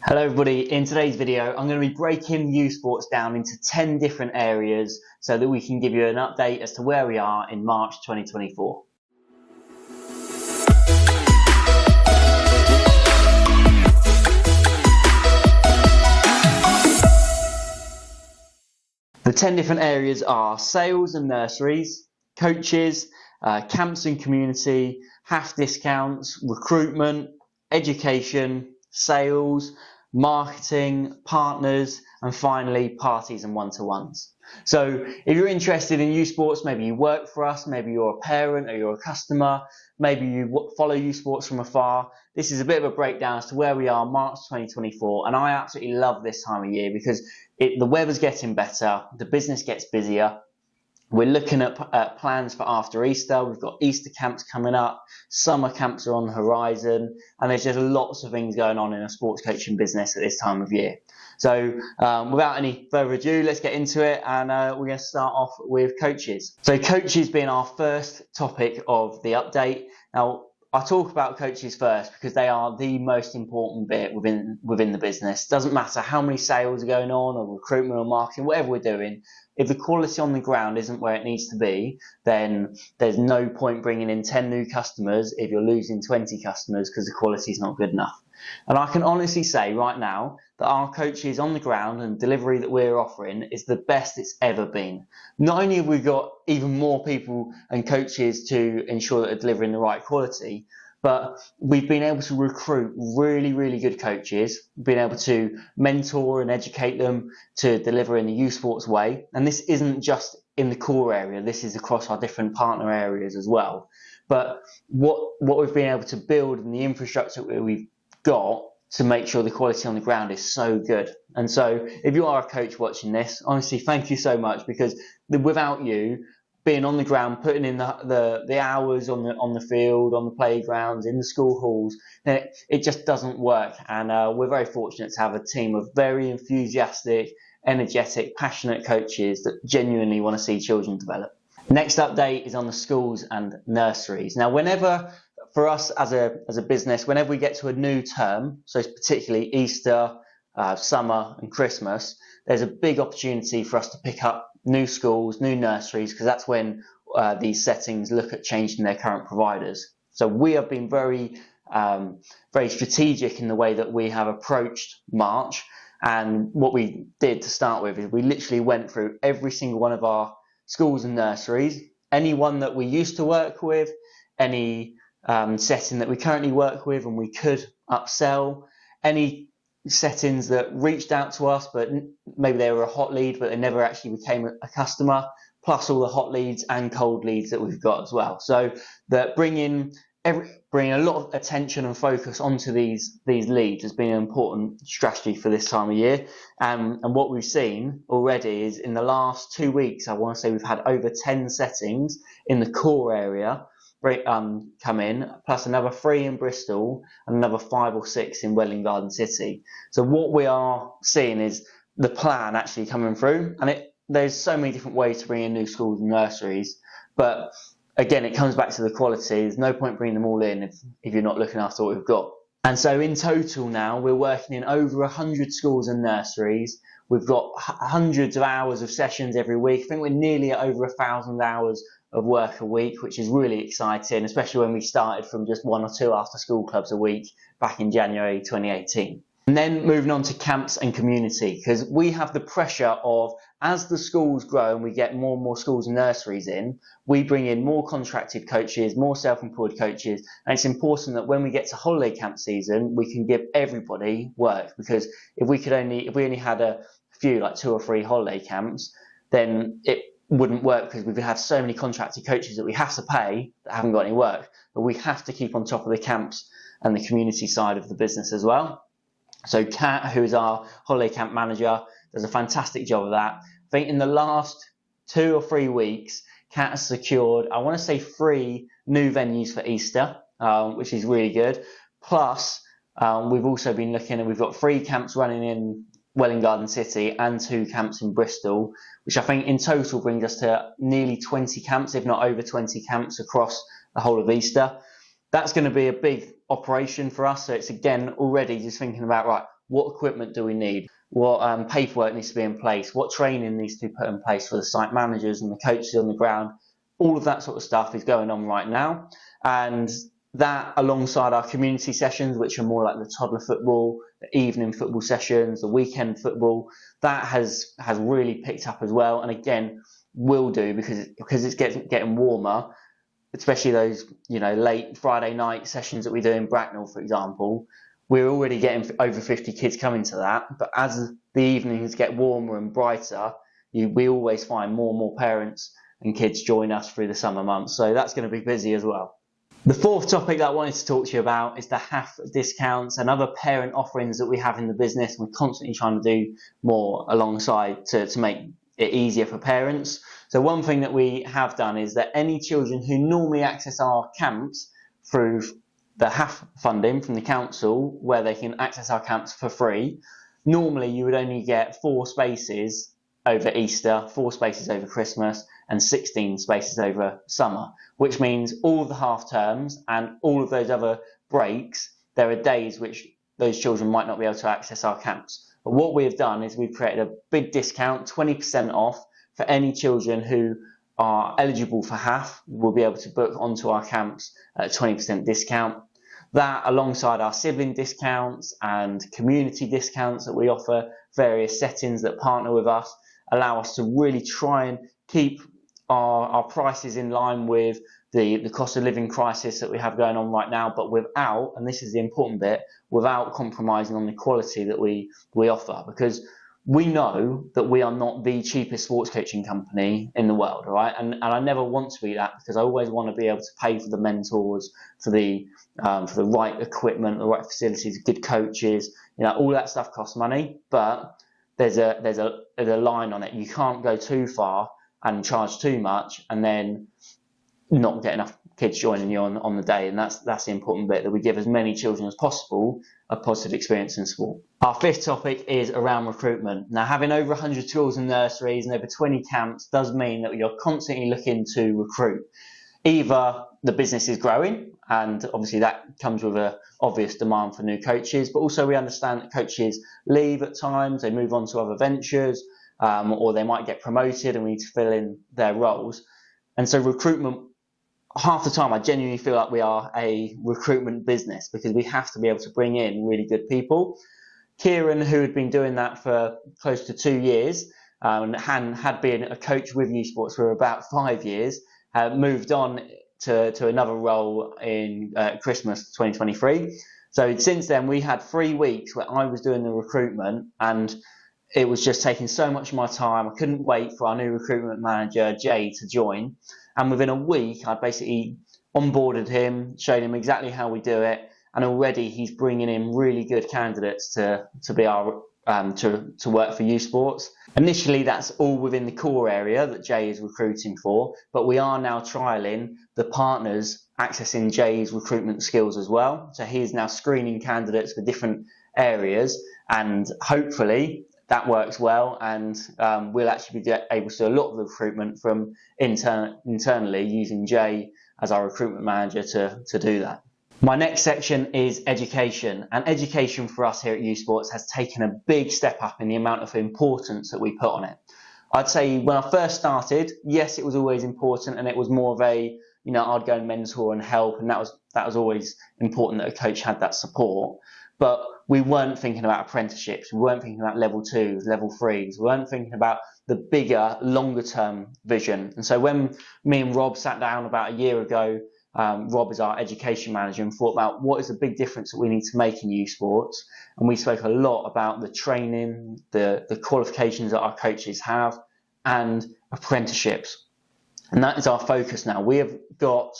Hello everybody, in today's video I'm going to be breaking uSports down into 10 different areas so that we can give you an update as to where we are in March 2024. The 10 different areas are sales and nurseries, coaches, camps and community, half discounts, recruitment, education, sales, marketing, partners, and finally parties and one-to-ones. So if you're interested in uSports, maybe you work for us, maybe you're a parent or you're a customer, maybe you follow uSports from afar, this is a bit of a breakdown as to where we are March 2024, and I absolutely love this time of year because the weather's getting better, the business gets busier. We're looking at plans for after Easter. We've got Easter camps coming up, summer camps are on the horizon, and there's just lots of things going on in a sports coaching business at this time of year. So without any further ado, let's get into it, and we're going to start off with coaches. So coaches being our first topic of the update. Now, I'll talk about coaches first because they are the most important bit within the business. Doesn't matter how many sales are going on or recruitment or marketing, whatever we're doing. If the quality on the ground isn't where it needs to be, then there's no point bringing in 10 new customers if you're losing 20 customers because the quality is not good enough. And I can honestly say right now that our coaches on the ground and delivery that we're offering is the best it's ever been. Not only have we got even more people and coaches to ensure that they're delivering the right quality, but we've been able to recruit really, really good coaches, been able to mentor and educate them to deliver in the uSports way. And this isn't just in the core area, this is across our different partner areas as well. But what we've been able to build and the infrastructure that we've got to make sure the quality on the ground is so good. And so if you are a coach watching this, honestly, thank you so much, because without you being on the ground, putting in the hours on the field, on the playgrounds, in the school halls, then it just doesn't work. And we're very fortunate to have a team of very enthusiastic, energetic, passionate coaches that genuinely want to see children develop. Next update is on the schools and nurseries. Now, for us as a business, whenever we get to a new term, so it's particularly Easter, summer and Christmas, there's a big opportunity for us to pick up new schools, new nurseries, because that's when these settings look at changing their current providers. So we have been very strategic in the way that we have approached March. And what we did to start with is we literally went through every single one of our schools and nurseries, any one that we used to work with, any setting that we currently work with and we could upsell, any settings that reached out to us but maybe they were a hot lead but they never actually became a customer, plus all the hot leads and cold leads that we've got as well. So that bringing a lot of attention and focus onto these leads has been an important strategy for this time of year. And what we've seen already is in the last 2 weeks, I want to say we've had over 10 settings in the core area come in, plus another 3 in Bristol and another 5 or 6 in Welwyn Garden City. So what we are seeing is the plan actually coming through, and there's so many different ways to bring in new schools and nurseries, but again, it comes back to the quality. There's no point bringing them all in if you're not looking after what we've got. And so in total now, we're working in over 100 schools and nurseries. We've got hundreds of hours of sessions every week. I think we're nearly at over 1,000 hours of work a week, which is really exciting, especially when we started from just 1 or 2 after school clubs a week back in January 2018. And then moving on to camps and community, because we have the pressure of, as the schools grow and we get more and more schools and nurseries in, we bring in more contracted coaches, more self-employed coaches, and it's important that when we get to holiday camp season, we can give everybody work, because if we only had a few, like 2 or 3 holiday camps, then it wouldn't work, because we've had so many contracted coaches that we have to pay that haven't got any work. But we have to keep on top of the camps and the community side of the business as well. So Kat, who is our holiday camp manager, does a fantastic job of that. I think in the last 2 or 3 weeks, Kat has secured, I want to say, 3 new venues for Easter, which is really good. Plus, we've also been looking, and we've got 3 camps running in Welwyn Garden City and 2 camps in Bristol, which I think in total brings us to nearly 20 camps, if not over 20 camps across the whole of Easter. That's going to be a big operation for us. So it's again already just thinking about, right, what equipment do we need, what paperwork needs to be in place, what training needs to be put in place for the site managers and the coaches on the ground. All of that sort of stuff is going on right now, and that alongside our community sessions, which are more like the toddler football, the evening football sessions, the weekend football, that has really picked up as well, and again will do because it's getting warmer, especially those late Friday night sessions that we do in Bracknell, for example. We're already getting over 50 kids coming to that, but as the evenings get warmer and brighter, we always find more and more parents and kids join us through the summer months, so that's going to be busy as well. The fourth topic that I wanted to talk to you about is the half discounts and other parent offerings that we have in the business. We're constantly trying to do more alongside to make it easier for parents. So one thing that we have done is that any children who normally access our camps through the half funding from the council, where they can access our camps for free, normally you would only get 4 spaces over Easter, 4 spaces over Christmas, and 16 spaces over summer, which means all of the half terms and all of those other breaks, there are days which those children might not be able to access our camps. But what we've done is we've created a big discount, 20% off, for any children who are eligible for half will be able to book onto our camps at a 20% discount. That, alongside our sibling discounts and community discounts that we offer, various settings that partner with us, allow us to really try and keep our prices in line with the cost of living crisis that we have going on right now, but without, and this is the important bit, without compromising on the quality that we offer, because we know that we are not the cheapest sports coaching company in the world, all right? And I never want to be that, because I always want to be able to pay for the mentors, for the right equipment, the right facilities, good coaches. All that stuff costs money, but there's a line on it. You can't go too far and charge too much and then not get enough kids joining you on the day, and that's the important bit, that we give as many children as possible a positive experience in sport. Our fifth topic is around recruitment. Now, having over 100 schools and nurseries and over 20 camps does mean that you're constantly looking to recruit. Either the business is growing, and obviously that comes with an obvious demand for new coaches, but also we understand that coaches leave at times, they move on to other ventures, or they might get promoted and we need to fill in their roles. And so recruitment, half the time I genuinely feel like we are a recruitment business, because we have to be able to bring in really good people. Kieran, who had been doing that for close to 2 years, and had been a coach with uSports for about 5 years, moved on to another role in Christmas 2023. So since then we had 3 weeks where I was doing the recruitment, and it was just taking so much of my time. I couldn't wait for our new recruitment manager, Jay, to join. And within a week, I basically onboarded him, showed him exactly how we do it, and already he's bringing in really good candidates to be our to work for uSports. Initially, that's all within the core area that Jay is recruiting for, but we are now trialling the partners accessing Jay's recruitment skills as well. So he is now screening candidates for different areas, and hopefully that works well, and we'll actually be able to do a lot of the recruitment from internally using Jay as our recruitment manager to do that. My next section is education, and education for us here at uSports has taken a big step up in the amount of importance that we put on it. I'd say when I first started, yes, it was always important, and it was more of a, I'd go and mentor and help, and that was always important that a coach had that support. But we weren't thinking about apprenticeships, we weren't thinking about level 2s, level 3s, we weren't thinking about the bigger, longer term vision. And so when me and Rob sat down about a year ago, Rob is our education manager, and thought about what is the big difference that we need to make in uSports. And we spoke a lot about the training, the qualifications that our coaches have, and apprenticeships. And that is our focus now. We have got,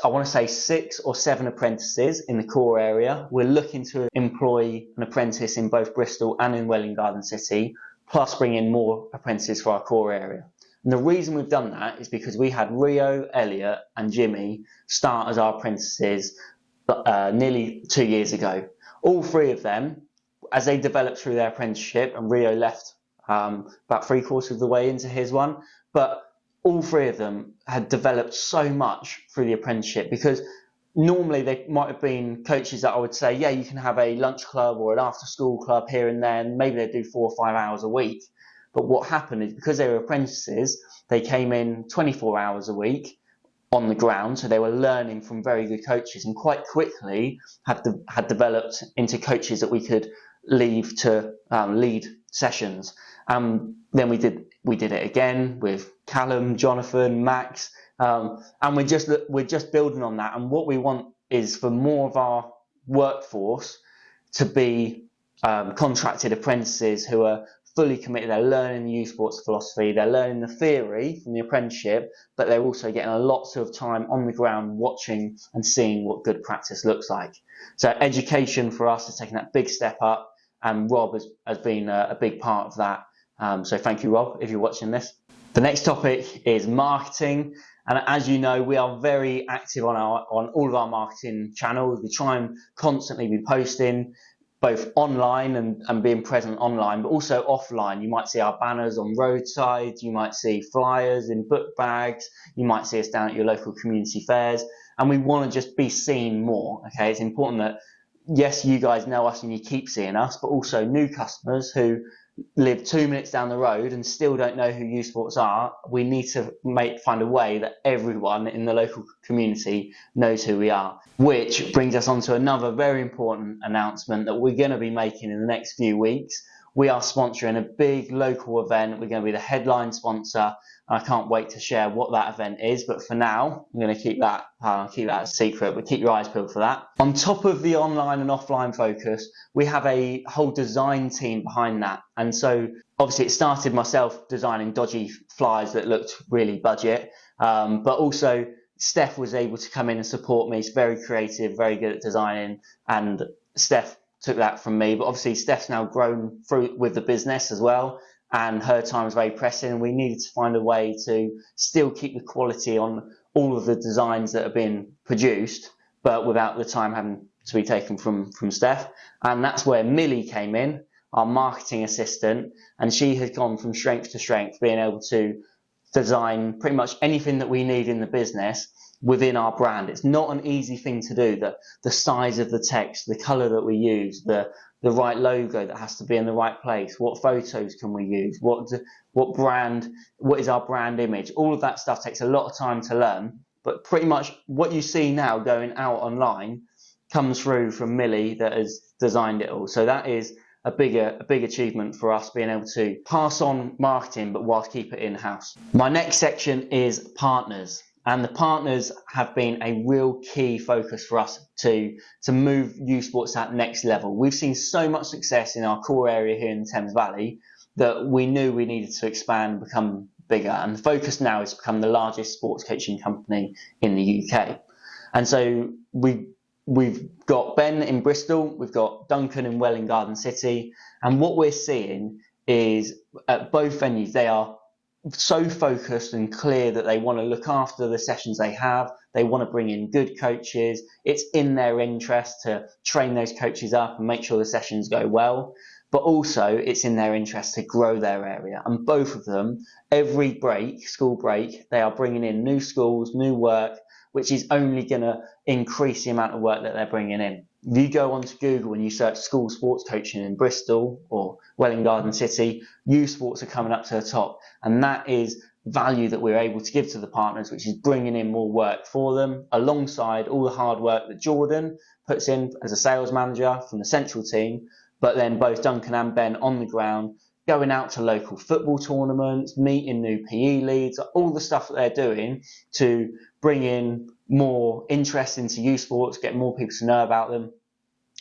I want to say, 6 or 7 apprentices in the core area. We're looking to employ an apprentice in both Bristol and in Welwyn Garden City, plus bring in more apprentices for our core area. And the reason we've done that is because we had Rio, Elliot and Jimmy start as our apprentices nearly 2 years ago. All 3 of them, as they developed through their apprenticeship, and Rio left about 3/4 of the way into his one, but all 3 of them had developed so much through the apprenticeship, because normally they might have been coaches that I would say, yeah, you can have a lunch club or an after school club here and there, and maybe they do 4 or 5 hours a week. But what happened is, because they were apprentices, they came in 24 hours a week on the ground, so they were learning from very good coaches, and quite quickly had developed into coaches that we could leave to lead sessions. Then we did it again with Callum, Jonathan, Max, and we're just building on that. And what we want is for more of our workforce to be contracted apprentices who are fully committed. They're learning the uSports philosophy, they're learning the theory from the apprenticeship, but they're also getting lots of time on the ground watching and seeing what good practice looks like. So education for us is taking that big step up, and Rob has been a big part of that. So thank you, Rob, if you're watching this. The next topic is marketing. And as you know, we are very active on all of our marketing channels. We try and constantly be posting, both online and being present online, but also offline. You might see our banners on roadsides, you might see flyers in book bags, you might see us down at your local community fairs, and we want to just be seen more. Okay, it's important that, yes, you guys know us and you keep seeing us, but also new customers who live 2 minutes down the road and still don't know who uSports are. We need to find a way that everyone in the local community knows who we are. Which brings us on to another very important announcement that we're going to be making in the next few weeks. We are sponsoring a big local event. We're going to be the headline sponsor. I can't wait to share what that event is, but for now, I'm going to keep that a secret, but keep your eyes peeled for that. On top of the online and offline focus, we have a whole design team behind that. And so obviously it started myself designing dodgy flyers that looked really budget, but also Steph was able to come in and support me. She's very creative, very good at designing, and Steph took that from me. But obviously Steph's now grown through with the business as well, and her time was very pressing, and we needed to find a way to still keep the quality on all of the designs that are being produced, but without the time having to be taken from Steph. And that's where Millie came in, our marketing assistant, and she has gone from strength to strength, being able to design pretty much anything that we need in the business within our brand. It's not an easy thing to do. The size of the text, the color that we use, the right logo that has to be in the right place, what photos can we use, what is our brand image. All of that stuff takes a lot of time to learn, but pretty much what you see now going out online comes through from Millie that has designed it all. So that is a big achievement for us, being able to pass on marketing but whilst keep it in-house. My next section is partners. And the partners have been a real key focus for us to move uSports to that next level. We've seen so much success in our core area here in the Thames Valley that we knew we needed to expand and become bigger. And the focus now is to become the largest sports coaching company in the UK. And so we've got Ben in Bristol, we've got Duncan in Welwyn Garden City. And what we're seeing is at both venues, they are so focused and clear that they want to look after the sessions they have. They want to bring in good coaches. It's in their interest to train those coaches up and make sure the sessions go well. But also it's in their interest to grow their area. And both of them, every school break, they are bringing in new schools, new work, which is only going to increase the amount of work that they're bringing in. If you go onto Google and you search school sports coaching in Bristol or Welwyn Garden City, uSports are coming up to the top. And that is value that we're able to give to the partners, which is bringing in more work for them, alongside all the hard work that Jordan puts in as a sales manager from the central team, but then both Duncan and Ben on the ground, going out to local football tournaments, meeting new PE leads, all the stuff that they're doing to bring in more interest into uSports, get more people to know about them.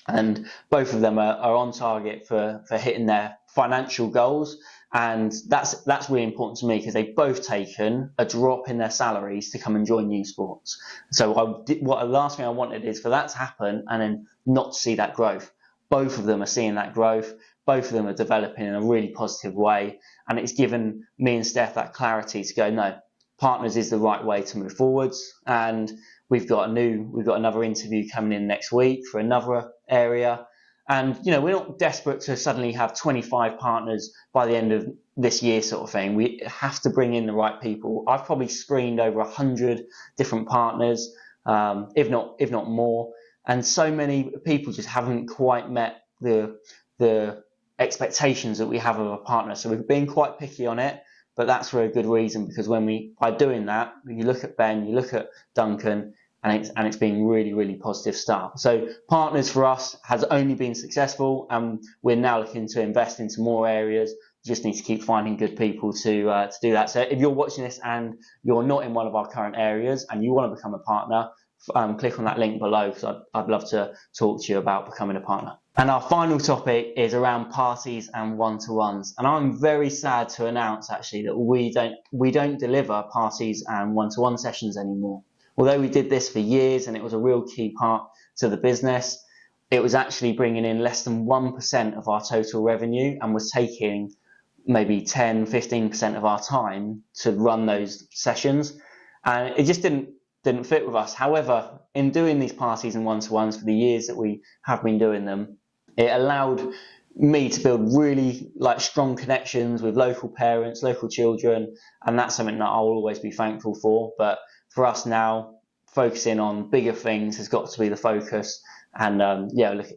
And both of them are on target for hitting their financial goals. And that's really important to me, because they've both taken a drop in their salaries to come and join uSports. So the last thing I wanted is for that to happen and then not to see that growth. Both of them are seeing that growth. Both of them are developing in a really positive way. And it's given me and Steph that clarity to go, no, partners is the right way to move forwards. And we've got another interview coming in next week for another area. And, you know, we're not desperate to suddenly have 25 partners by the end of this year sort of thing. We have to bring in the right people. I've probably screened over 100 different partners. if not more. And so many people just haven't quite met the expectations that we have of a partner. So we've been quite picky on it, but that's for a good reason, because by doing that, you look at Ben, you look at Duncan, and it's been really, really positive start. So partners for us has only been successful, and we're now looking to invest into more areas. You just need to keep finding good people to do that. So if you're watching this and you're not in one of our current areas and you want to become a partner, click on that link below, because I'd love to talk to you about becoming a partner. And our final topic is around parties and one-to-ones. And I'm very sad to announce actually that we don't deliver parties and one-to-one sessions anymore. Although we did this for years and it was a real key part to the business, it was actually bringing in less than 1% of our total revenue and was taking maybe 10-15% of our time to run those sessions. And it just didn't fit with us. However, in doing these parties and one-to-ones for the years that we have been doing them, it allowed me to build really strong connections with local parents, local children, and that's something that I'll always be thankful for. But for us now, focusing on bigger things has got to be the focus, and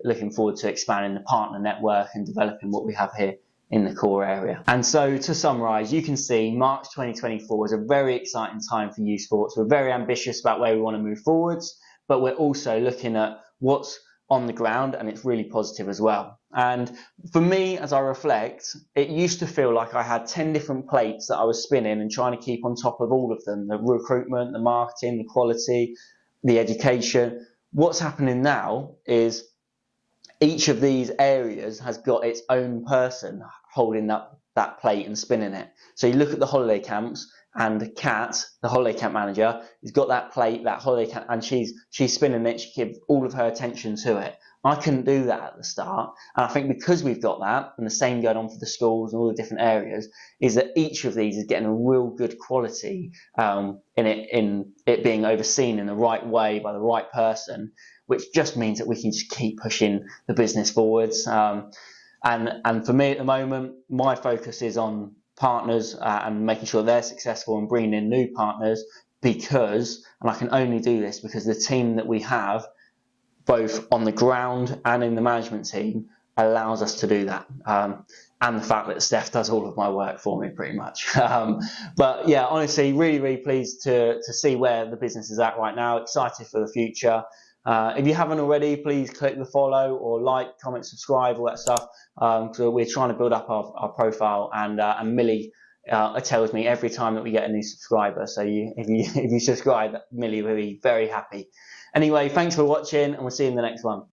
looking forward to expanding the partner network and developing what we have here in the core area. And so to summarise, you can see March 2024 is a very exciting time for uSports. We're very ambitious about where we want to move forwards, but we're also looking at what's on the ground, and it's really positive as well. And for me, as I reflect, it used to feel like I had 10 different plates that I was spinning and trying to keep on top of all of them: the recruitment, the marketing, the quality, the education. What's happening now is each of these areas has got its own person holding that plate and spinning it. So you look at the holiday camps, and Kat, the holiday camp manager, has got that plate, that holiday camp, and she's spinning it. She gives all of her attention to it. I couldn't do that at the start, and I think because we've got that, and the same going on for the schools and all the different areas, is that each of these is getting a real good quality in it being overseen in the right way by the right person, which just means that we can just keep pushing the business forwards. And for me at the moment, my focus is on partners and making sure they're successful and bringing in new partners, and I can only do this because the team that we have, both on the ground and in the management team, allows us to do that. And the fact that Steph does all of my work for me pretty much. But yeah, honestly, really, really pleased to see where the business is at right now. Excited for the future. If you haven't already, please click the follow or like, comment, subscribe, all that stuff. So we're trying to build up our profile, and Millie tells me every time that we get a new subscriber. So if you subscribe, Millie will be very happy. Anyway, thanks for watching, and we'll see you in the next one.